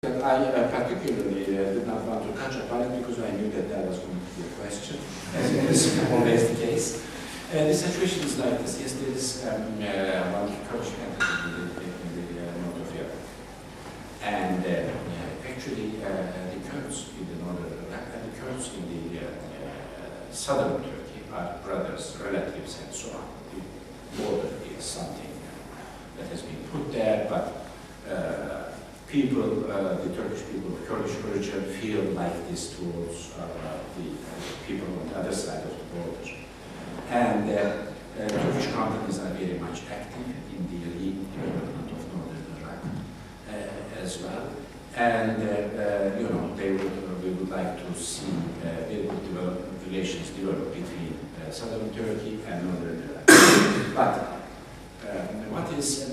I particularly did not want to touch upon it because I knew that that was going to be a question, as is always the case. The situation is like this. Yes, there is one Turkish entity in the north of Europe. And actually, the Kurds in the northern Iraq and the Kurds in the southern Turkey are brothers, relatives, and so on. The border is something that has been put there, but people, the Turkish people of Kurdish origin feel like this towards the people on the other side of the border. And Turkish companies are very much active in the development of northern Iraq as well. And you know, we would like to see very good relations develop between southern Turkey and northern Iraq. But what is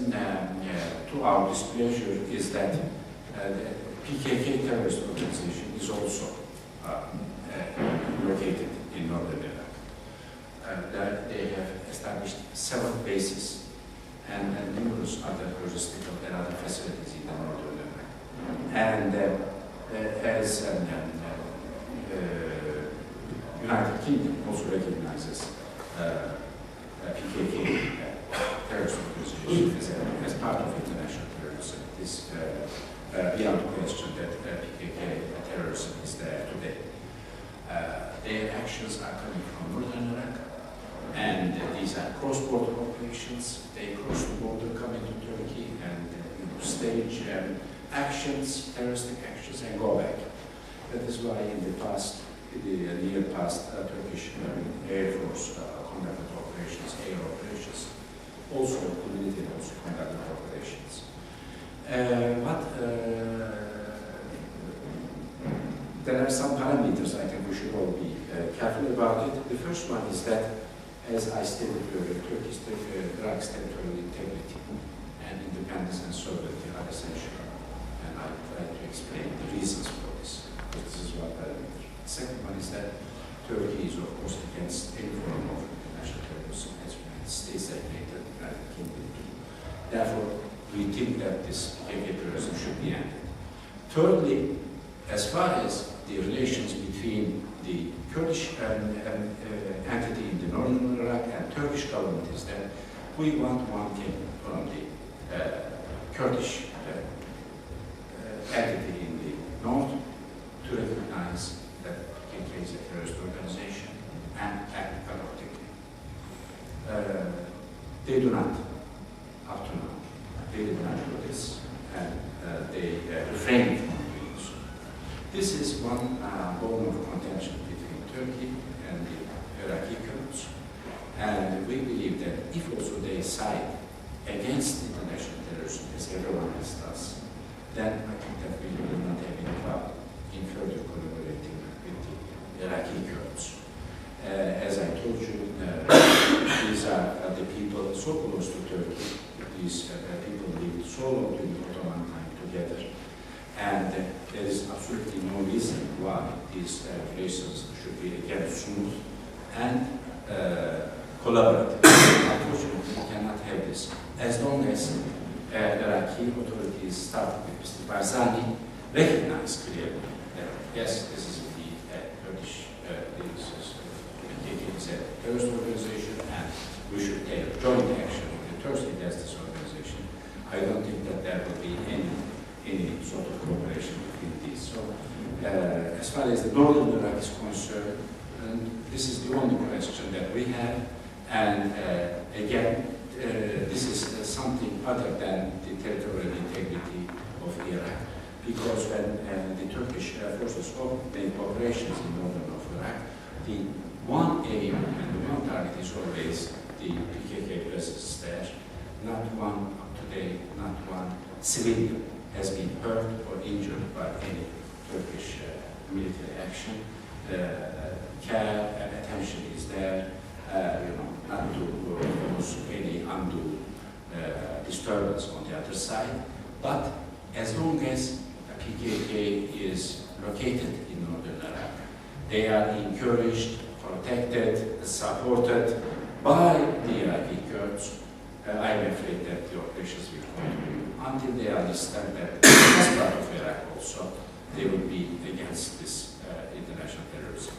to our displeasure is that the PKK terrorist organization is also located in northern Iraq. They have established several bases and numerous other logistical and other facilities in the northern Iraq. And as United Kingdom also recognizes PKK terrorist organization as part of international terrorism. This beyond question that PKK terrorism is there today. Their actions are coming from northern Iraq, and these are cross-border operations. They cross the border, come into Turkey, and stage actions, terroristic actions, and go back. That is why in the past, in the near past, Turkish Air Force conducted operations, air operations. Also, the military also conducted operations. There are some parameters I think we should all be careful about it. The first one is that, as I stated earlier, Turkey's Iraq's territorial integrity and independence and sovereignty are essential. And I try to explain the reasons for this, because this is one parameter. The second one is that Turkey is, of course, against any form of international terrorism, as the United States have made the United Kingdom do. Therefore, we think that this PKK terrorism should be ended. Thirdly, as far as the relations between the Kurdish entity in the northern Iraq and Turkish government is that we want one thing from the Kurdish entity in the north to recognize that PKK is a terrorist organization and act accordingly. They do not, up to now. They did not do this, and they refrained from doing so. This is one bone of contention between Turkey and the Iraqi Kurds, and we believe that if also they side against international terrorism, as everyone else does, then I think that we will not have any problem in further collaborating with the Iraqi Kurds. As I told you, these are the people so close to Turkey. These people lived so long in the Ottoman time together, and there is absolutely no reason why these relations should be again smooth and collaborative. Unfortunately, we cannot have this as long as Iraqi authorities, starting with Mr. Barzani, recognize clearly that yes, this is indeed a Kurdish PKK is a terrorist organization, and we should take joint action with Turkey against this organization. I don't think that there will be any sort of cooperation between these. So, as far as the northern Iraq is concerned, this is the only question that we have, and again, this is something other than the territorial integrity of Iraq, because when the Turkish forces make operations in northern of Iraq, the one aim and the one target is always the PKK presence there. Not one up to date, not one civilian has been hurt or injured by any Turkish military action. Care and attention is there, not to cause any undue disturbance on the other side. But as long as the PKK is located in northern Iraq, they are encouraged, protected, supported by the Iraqi Kurds. I'm afraid that the operations will continue until they understand that as part of Iraq also they would be against this international terrorism.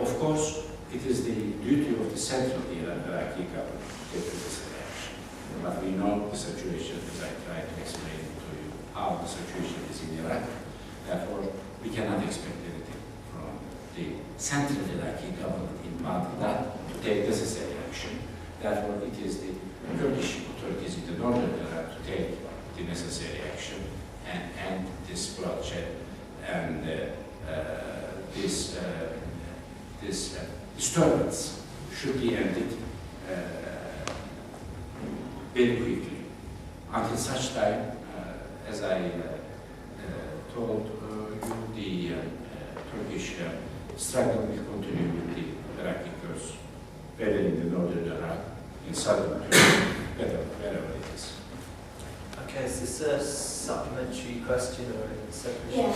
Of course, it is the duty of the central Iraqi government to take this action. But we know the situation, as I tried to explain to you, how the situation is in Iraq. Therefore, we cannot expect anything from the central Iraqi government in Baghdad to take necessary action. Therefore, it is the Kurdish authorities in the northern Iraq to take the necessary action and end this bloodshed and this disturbance should be ended very quickly. Until such time, as I told you, the Turkish struggle will continue with the Iraqi Kurds, whether in the northern Iraq, in southern Turkey, wherever it is. Okay, is this a supplementary question or a separate? Yeah.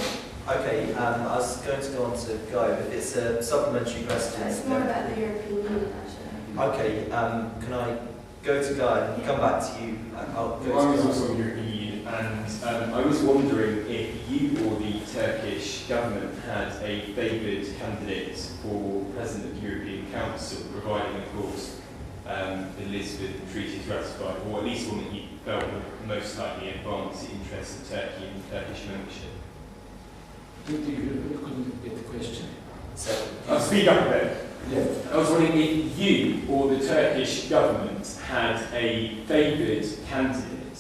Okay, I was going to go on to Guy, but it's a supplementary question. It's more about the European Union, actually. Okay, can I go to Guy and come back to you? I'll go Well, I was to also on the European Union, and I was wondering if you or the Turkish government had a favoured candidate for President of the European Council, providing, of course, the Lisbon Treaty is ratified, or at least one that you felt would most likely advance the interests of Turkey and Turkish membership. You couldn't get the question. So, I'll speak up a bit. Yeah. I was wondering if you or the Turkish government had a favoured candidate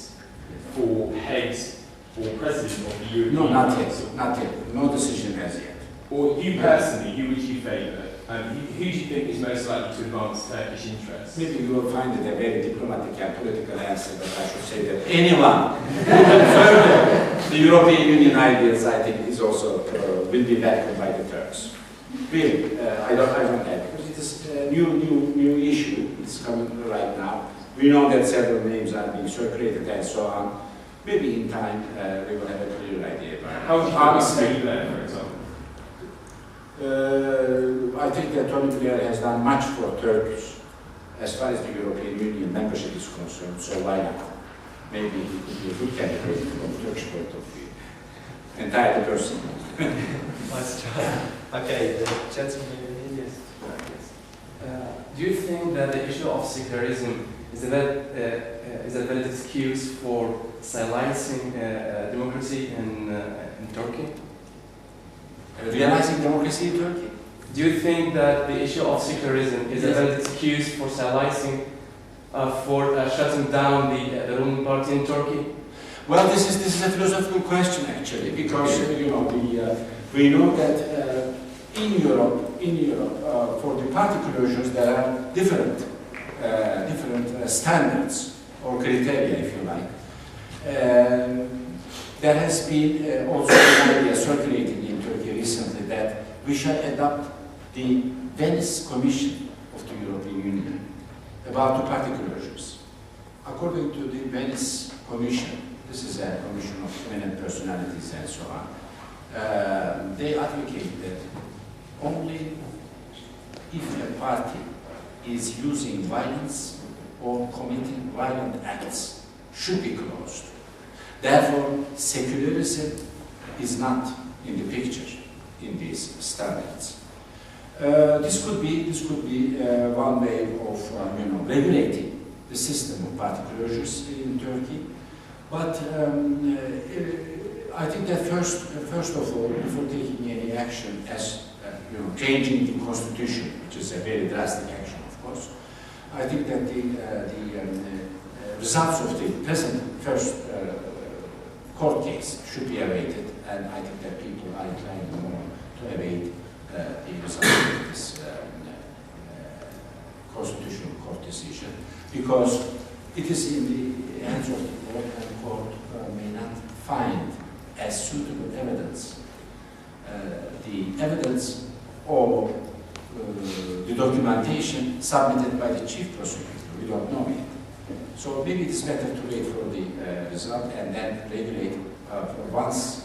for head or president of the European No, not Council. yet. Not yet. No decision as yet. Or you personally, who would you favour? Who do you think is most likely to advance Turkish interests? Maybe you will find it a very diplomatic and political answer, but I should say that anyone who will further the European Union ideas, I think, is also will be welcomed by the Turks. Really, I don't have, because it is a new issue. It's coming right now. We know that several names are being circulated and so on. Maybe in time we will have a clear idea about it. How would you see there, for example? I think that Tony Blair has done much for Turks as far as the European Union membership is concerned, so why not? Maybe he could be a good candidate from Turkish point of view. Entirely personal. nice try. Okay, the gentleman in the Do you think that the issue of secularism is a valid excuse for silencing democracy in Turkey? Realizing democracy in Turkey? Do you think that the issue of secularism is a valid excuse for silencing, for shutting down the ruling party in Turkey? Well, this is a philosophical question actually, because we know that in Europe, for the party closures there are different standards or criteria, if you like. There has been also an idea circulating in Turkey recently that we shall adopt the Venice Commission of the European Union about the party closures. According to the Venice Commission, this is a commission of eminent personalities and so on, they advocate that only if a party is using violence or committing violent acts should be closed. Therefore, secularism is not in the picture in these standards. This could be one way of regulating the system of party closures in Turkey. But I think that first of all, before taking any action as changing the constitution, which is a very drastic action, of course, I think that the results of the present first court case should be awaited, and I think that people are inclined more to await the results of this constitutional court decision, because it is in the hands of the court, and the court may not find as suitable evidence the evidence or the documentation submitted by the chief prosecutor. We don't know yet. So maybe it is better to wait for the result and then regulate once